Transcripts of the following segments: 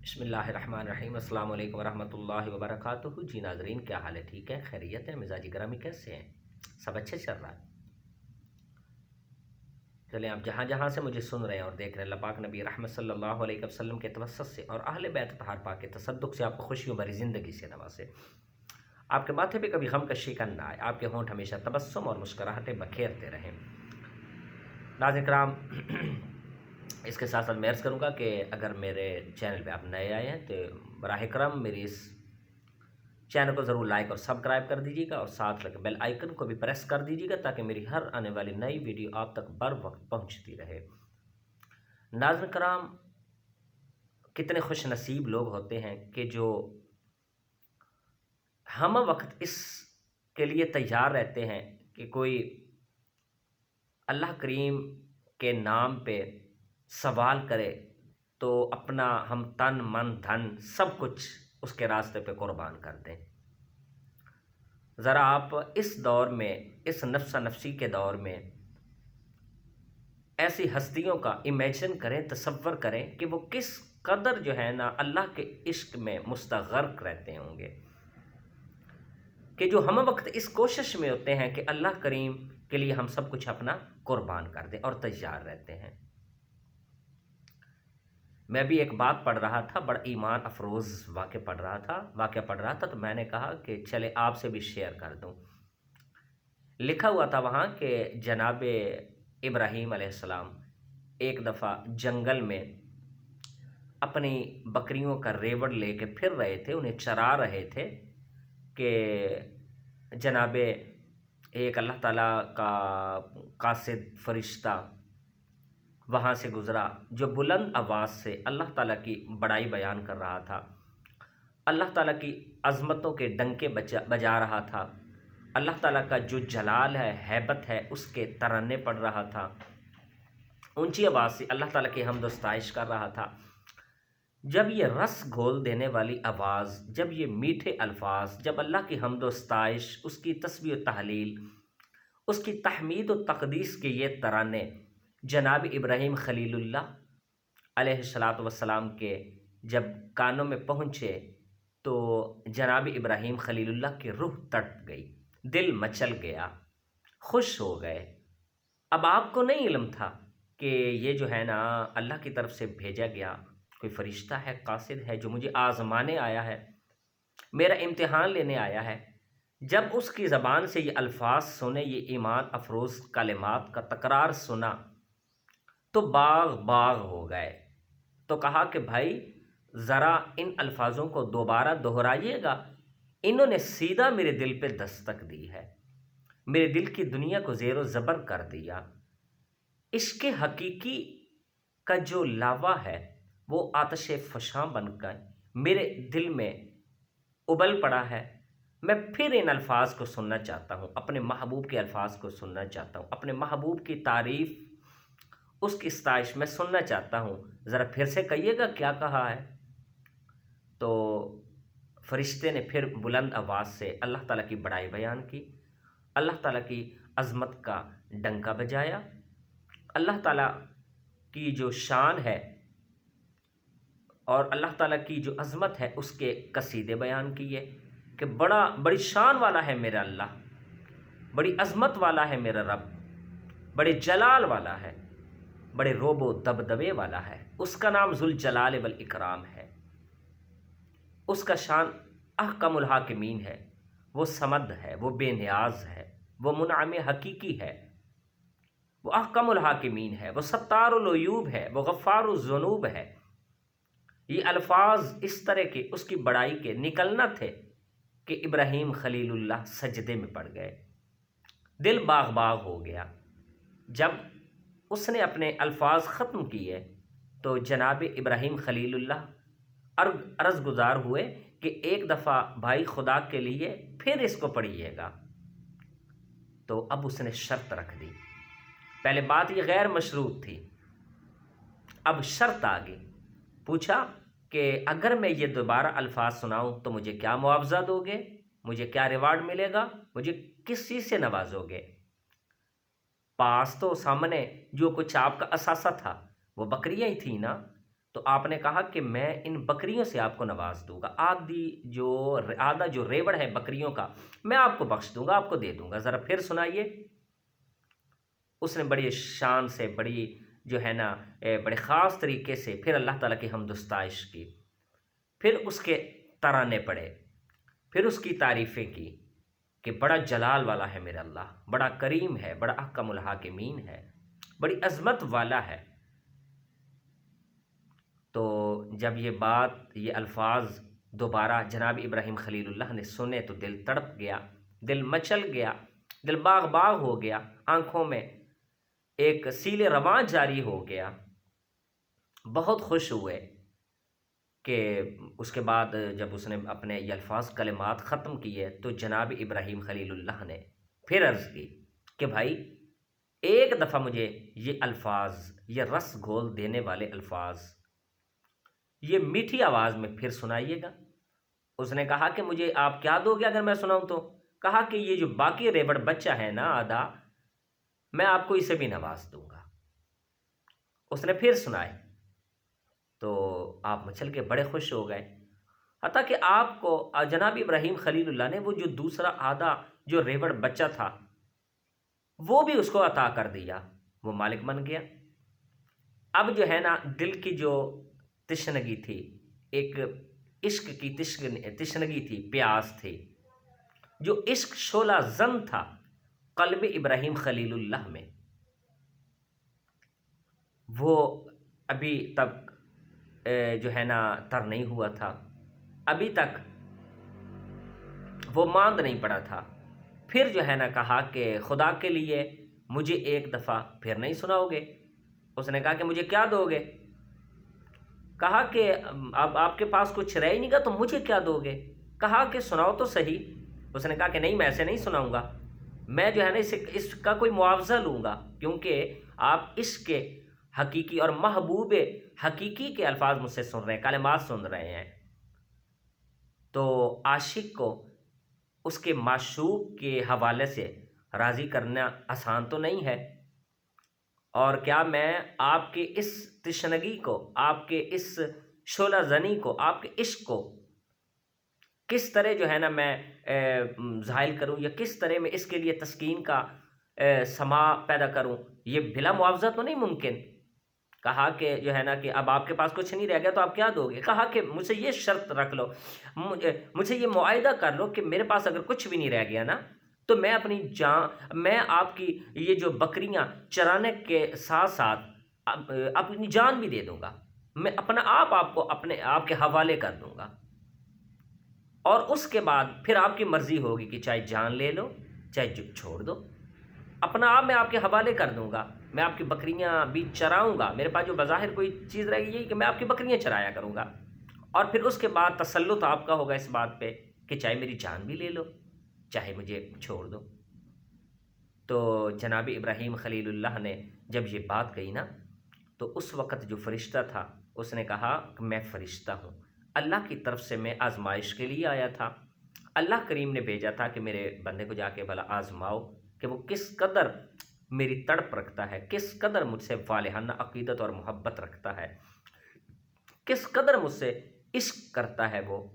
بسم اللہ الرحمن الرحیم۔ السلام علیکم ورحمۃ اللہ وبرکاتہ۔ جی ناظرین، کیا حال ہے؟ ٹھیک ہے، خیریت ہے؟ مزاجی گرامی کیسے ہیں؟ سب اچھے چل رہا ہے؟ چلیں، آپ جہاں جہاں سے مجھے سن رہے ہیں اور دیکھ رہے ہیں، اللہ پاک نبی رحمت صلی اللہ علیہ وسلم کے توسط سے اور اہل بیت اطہار پاک کے تصدق سے آپ کو خوشیوں بھری زندگی سے نوازے، آپ کے ماتھے پہ کبھی غم کا شکن نہ آئے، آپ کے ہونٹ ہمیشہ تبسم اور مسکراہٹیں بکھیرتے رہیں۔ ناظرین کرام، اس کے ساتھ ساتھ میں عرض کروں گا کہ اگر میرے چینل پہ آپ نئے آئے ہیں تو براہ کرم میری اس چینل کو ضرور لائک اور سبسکرائب کر دیجیے گا اور ساتھ لگے بیل آئیکن کو بھی پریس کر دیجیے گا تاکہ میری ہر آنے والی نئی ویڈیو آپ تک بر وقت پہنچتی رہے۔ ناظرین کرام، کتنے خوش نصیب لوگ ہوتے ہیں کہ جو ہم وقت اس کے لیے تیار رہتے ہیں کہ کوئی اللہ کریم کے نام پہ سوال کرے تو اپنا ہم تن من دھن سب کچھ اس کے راستے پہ قربان کر دیں۔ ذرا آپ اس دور میں، اس نفسا نفسی کے دور میں ایسی ہستیوں کا امیجن کریں، تصور کریں کہ وہ کس قدر جو ہے نا اللہ کے عشق میں مستغرق رہتے ہوں گے، کہ جو ہم وقت اس کوشش میں ہوتے ہیں کہ اللہ کریم کے لیے ہم سب کچھ اپنا قربان کر دیں اور تیار رہتے ہیں۔ میں بھی ایک بات پڑھ رہا تھا، بڑا ایمان افروز واقعہ پڑھ رہا تھا تو میں نے کہا کہ چلے آپ سے بھی شیئر کر دوں۔ لکھا ہوا تھا وہاں کہ جناب ابراہیم علیہ السلام ایک دفعہ جنگل میں اپنی بکریوں کا ریوڑ لے کے پھر رہے تھے، انہیں چرا رہے تھے کہ جناب ایک اللہ تعالیٰ کا قاصد فرشتہ وہاں سے گزرا جو بلند آواز سے اللہ تعالیٰ کی بڑائی بیان کر رہا تھا، اللہ تعالیٰ کی عظمتوں کے ڈنکے بجا رہا تھا، اللہ تعالیٰ کا جو جلال ہے، ہیبت ہے، اس کے ترانے پڑھ رہا تھا، اونچی آواز سے اللہ تعالیٰ کی حمد و ستائش کر رہا تھا۔ جب یہ رس گھول دینے والی آواز، جب یہ میٹھے الفاظ، جب اللہ کی حمد و ستائش، اس کی تسبیح و تحلیل، اس کی تحمید و تقدیس کے یہ ترانے جناب ابراہیم خلیل اللہ علیہ السلام کے جب کانوں میں پہنچے تو جناب ابراہیم خلیل اللہ کی روح تڑپ گئی، دل مچل گیا، خوش ہو گئے۔ اب آپ کو نہیں علم تھا کہ یہ جو ہے نا اللہ کی طرف سے بھیجا گیا کوئی فرشتہ ہے، قاصد ہے، جو مجھے آزمانے آیا ہے، میرا امتحان لینے آیا ہے۔ جب اس کی زبان سے یہ الفاظ سنے، یہ ایمان افروز کلمات کا تکرار سنا تو باغ باغ ہو گئے۔ تو کہا کہ بھائی ذرا ان الفاظوں کو دوبارہ دہرائیے گا، انہوں نے سیدھا میرے دل پہ دستک دی ہے، میرے دل کی دنیا کو زیر و زبر کر دیا۔ عشق حقیقی کا جو لاوا ہے وہ آتش فشاں بن کر میرے دل میں ابل پڑا ہے۔ میں پھر ان الفاظ کو سننا چاہتا ہوں، اپنے محبوب کے الفاظ کو سننا چاہتا ہوں، اپنے محبوب کی تعریف، اس کی ستائش میں سننا چاہتا ہوں، ذرا پھر سے کہیے گا کیا کہا ہے۔ تو فرشتے نے پھر بلند آواز سے اللہ تعالیٰ کی بڑائی بیان کی، اللہ تعالیٰ کی عظمت کا ڈنکا بجایا، اللہ تعالیٰ کی جو شان ہے اور اللہ تعالیٰ کی جو عظمت ہے اس کے قصیدے بیان کیے کہ بڑی شان والا ہے میرا اللہ، بڑی عظمت والا ہے میرا رب، بڑے جلال والا ہے، بڑے روب و دبدبے والا ہے، اس کا نام ذوالجلال والاکرام ہے، اس کا شان احکم الحاکمین ہے، وہ صمد ہے، وہ بے نیاز ہے، وہ منعم حقیقی ہے، وہ احکم الحاکمین ہے، وہ ستار العیوب ہے، وہ غفار الذنوب ہے۔ یہ الفاظ اس طرح کے اس کی بڑائی کے نکلنا تھے کہ ابراہیم خلیل اللہ سجدے میں پڑ گئے، دل باغ باغ ہو گیا۔ جب اس نے اپنے الفاظ ختم کیے تو جناب ابراہیم خلیل اللہ عرض گزار ہوئے کہ ایک دفعہ بھائی خدا کے لیے پھر اس کو پڑھیے گا۔ تو اب اس نے شرط رکھ دی، پہلے بات یہ غیر مشروط تھی، اب شرط آ گئی، پوچھا کہ اگر میں یہ دوبارہ الفاظ سناؤں تو مجھے کیا معاوضہ دو گے، مجھے کیا ریوارڈ ملے گا، مجھے کس چیز سے نوازو گے؟ پاس تو سامنے جو کچھ آپ کا اثاثہ تھا وہ بکریاں ہی تھیں نا، تو آپ نے کہا کہ میں ان بکریوں سے آپ کو نواز دوں گا، آدھا جو ریوڑ ہے بکریوں کا میں آپ کو بخش دوں گا، آپ کو دے دوں گا، ذرا پھر سنائیے۔ اس نے بڑی شان سے، بڑی جو ہے نا بڑے خاص طریقے سے پھر اللہ تعالیٰ کی حمد و ستائش کی، پھر اس کے ترانے پڑھے، پھر اس کی تعریفیں کی کہ بڑا جلال والا ہے میرا اللہ، بڑا کریم ہے، بڑا احکم الحاکمین ہے، بڑی عظمت والا ہے۔ تو جب یہ الفاظ دوبارہ جناب ابراہیم خلیل اللہ نے سنے تو دل تڑپ گیا، دل مچل گیا، دل باغ باغ ہو گیا، آنکھوں میں ایک سیل رواں جاری ہو گیا۔ بہت خوش ہوئے کہ اس کے بعد جب اس نے اپنے یہ الفاظ کلمات ختم کیے تو جناب ابراہیم خلیل اللہ نے پھر عرض کی کہ بھائی ایک دفعہ مجھے یہ الفاظ، یہ رس گھول دینے والے الفاظ، یہ میٹھی آواز میں پھر سنائیے گا۔ اس نے کہا کہ مجھے آپ کیا دو گے اگر میں سناؤں تو؟ کہا کہ یہ جو باقی ریوڑ بچہ ہے نا آدھا، میں آپ کو اسے بھی نواز دوں گا۔ اس نے پھر سنائے تو آپ مچل کے بڑے خوش ہو گئے، حتیٰ کہ آپ کو جناب ابراہیم خلیل اللہ نے وہ جو دوسرا آدھا جو ریوڑ بچہ تھا وہ بھی اس کو عطا کر دیا، وہ مالک بن گیا۔ اب جو ہے نا دل کی جو تشنگی تھی، ایک عشق کی تشنگی تھی، پیاس تھی، جو عشق شعلہ زن تھا قلب ابراہیم خلیل اللہ میں، وہ ابھی تک جو ہے نا تر نہیں ہوا تھا، ابھی تک وہ ماند نہیں پڑا تھا۔ پھر جو ہے نا کہا کہ خدا کے لیے مجھے ایک دفعہ پھر نہیں سناؤ گے؟ اس نے کہا کہ مجھے کیا دو گے؟ کہا کہ اب آپ کے پاس کچھ رہ ہی نہیں گا تو مجھے کیا دو گے؟ کہا کہ سناؤ تو صحیح۔ اس نے کہا کہ نہیں، میں ایسے نہیں سناؤں گا، میں جو ہے نا اس کا کوئی معاوضہ لوں گا، کیونکہ آپ عشق کے حقیقی اور محبوب حقیقی کے الفاظ مجھ سے سن رہے ہیں، کلمات سن رہے ہیں، تو عاشق کو اس کے معشوق کے حوالے سے راضی کرنا آسان تو نہیں ہے۔ اور کیا میں آپ کے اس تشنگی کو، آپ کے اس شعلہ زنی کو، آپ کے عشق کو کس طرح جو ہے نا میں ظاہر کروں، یا کس طرح میں اس کے لیے تسکین کا سما پیدا کروں، یہ بلا معاوضہ تو نہیں ممکن۔ کہا کہ جو ہے نا کہ اب آپ کے پاس کچھ نہیں رہ گیا تو آپ کیا دو گے؟ کہا کہ مجھ سے یہ شرط رکھ لو، مجھے یہ معاہدہ کر لو کہ میرے پاس اگر کچھ بھی نہیں رہ گیا نا تو میں اپنی جان، میں آپ کی یہ جو بکریاں چرانے کے ساتھ ساتھ اپنی جان بھی دے دوں گا، میں اپنا آپ کو اپنے آپ کے حوالے کر دوں گا، اور اس کے بعد پھر آپ کی مرضی ہوگی کہ چاہے جان لے لو چاہے چھوڑ دو، اپنا آپ میں آپ کے حوالے کر دوں گا، میں آپ کی بکریاں بھی چراؤں گا، میرے پاس جو بظاہر کوئی چیز رہے گی یہی کہ میں آپ کی بکریاں چرایا کروں گا، اور پھر اس کے بعد تسلط آپ کا ہوگا اس بات پہ کہ چاہے میری جان بھی لے لو چاہے مجھے چھوڑ دو۔ تو جناب ابراہیم خلیل اللہ نے جب یہ بات کہی نا تو اس وقت جو فرشتہ تھا اس نے کہا کہ میں فرشتہ ہوں، اللہ کی طرف سے میں آزمائش کے لیے آیا تھا، اللہ کریم نے بھیجا تھا کہ میرے بندے کو جا کے بھلا آزماؤ کہ وہ کس قدر میری تڑپ رکھتا ہے، کس قدر مجھ سے والہانہ عقیدت اور محبت رکھتا ہے، کس قدر مجھ سے عشق کرتا ہے وہ،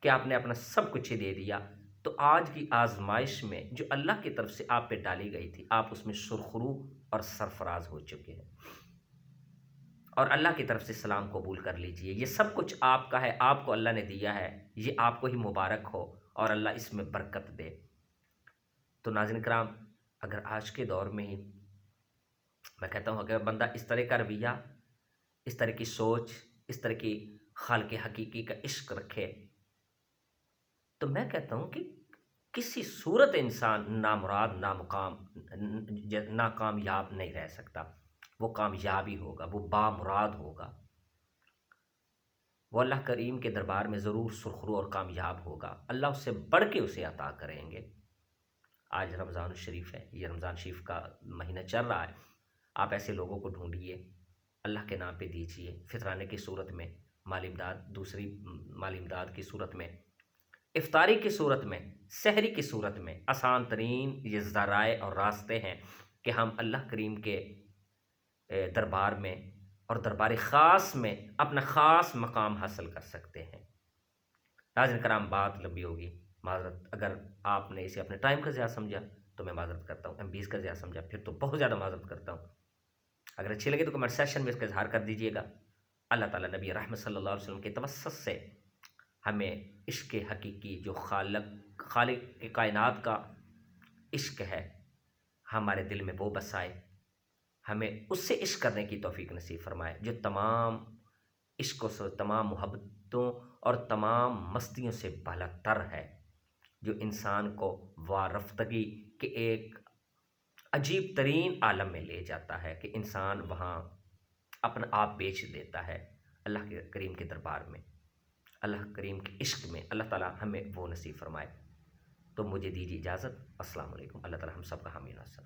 کہ آپ نے اپنا سب کچھ ہی دے دیا۔ تو آج کی آزمائش میں جو اللہ کی طرف سے آپ پہ ڈالی گئی تھی، آپ اس میں سرخرو اور سرفراز ہو چکے ہیں، اور اللہ کی طرف سے سلام قبول کر لیجئے، یہ سب کچھ آپ کا ہے، آپ کو اللہ نے دیا ہے، یہ آپ کو ہی مبارک ہو اور اللہ اس میں برکت دے۔ تو ناظرین کرام، اگر آج کے دور میں ہی میں کہتا ہوں اگر بندہ اس طرح کا رویہ، اس طرح کی سوچ، اس طرح کی خالق حقیقی کا عشق رکھے تو میں کہتا ہوں کہ کسی صورت انسان نامراد، نامقام، ناکامیاب نہیں رہ سکتا، وہ کامیاب ہی ہوگا، وہ بامراد ہوگا، وہ اللہ کریم کے دربار میں ضرور سرخرو اور کامیاب ہوگا، اللہ اس سے بڑھ کے اسے عطا کریں گے۔ آج رمضان الشریف ہے، یہ رمضان شریف کا مہینہ چل رہا ہے، آپ ایسے لوگوں کو ڈھونڈیے، اللہ کے نام پہ دیجیے، فطرانے کی صورت میں، مال امداد، دوسری مال امداد کی صورت میں، افطاری کی صورت میں، سحری کی صورت میں، آسان ترین یہ ذرائع اور راستے ہیں کہ ہم اللہ کریم کے دربار میں اور دربار خاص میں اپنا خاص مقام حاصل کر سکتے ہیں۔ ناظرین کرام، بات لمبی ہوگی، معذرت، اگر آپ نے اسے اپنے ٹائم کا ضیاع سمجھا تو میں معذرت کرتا ہوں، MBs کا ضیاع سمجھا پھر تو بہت زیادہ معذرت کرتا ہوں۔ اگر اچھی لگے تو کمنٹ سیکشن میں اس کا اظہار کر دیجیے گا۔ اللہ تعالیٰ نبی رحمت صلی اللہ علیہ وسلم کے توسط سے ہمیں عشق حقیقی جو خالق کائنات کا عشق ہے ہمارے دل میں وہ بسائے، ہمیں اس سے عشق کرنے کی توفیق نصیب فرمائے جو تمام عشقوں سے، تمام محبتوں اور تمام مستیوں سے بالا تر ہے، جو انسان کو وارفتگی کے ایک عجیب ترین عالم میں لے جاتا ہے کہ انسان وہاں اپنا آپ بیچ دیتا ہے اللہ کے کریم کے دربار میں، اللہ کریم کے عشق میں۔ اللہ تعالیٰ ہمیں وہ نصیب فرمائے۔ تو مجھے دیجیے اجازت، السلام علیکم۔ اللہ تعالیٰ ہم سب کا حامی ناصر۔